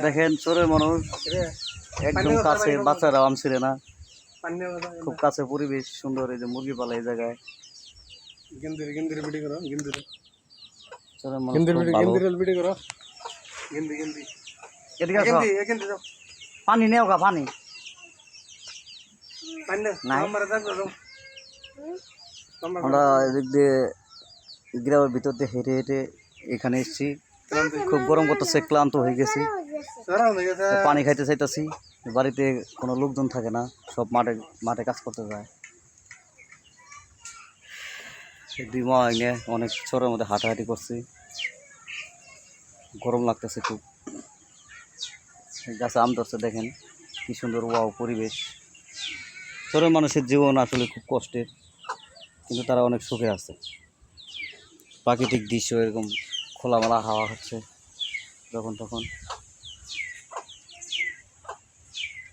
দেখেন চোরের মানুষ একদম কাছে, বাচ্চারা আমছিলে না, খুব কাছে পরিবেশ সুন্দর। এই যে মুরগি পালা এই জায়গায় চোরের মানুষ খুব ভালো। এদিকে আসো। পানি নেও গা, পানি নাই। আমরা এদিক দিয়ে গ্রামের ভিতর দিয়ে হেঁটে হেঁটে এখানে এসেছি। খুব গরম করতেছে, ক্লান্ত হয়ে গেছি, পানি খাইতে চাইতেছি। বাড়িতে কোনো লোকজন থাকে না, সব মাঠে মাঠে কাজ করতে যায়। দুই মা এনে অনেক চরের মধ্যে হাঁটাহাঁটি করছি, গরম লাগতেছে খুব। গাছে আম ধরছে, দেখেন কি সুন্দর ওয়াও পরিবেশ। চরের মানুষের জীবন আসলে খুব কষ্টের, কিন্তু তারা অনেক সুখে আছে। প্রাকৃতিক দৃশ্য, এরকম খোলামেলা হাওয়া হচ্ছে যখন তখন।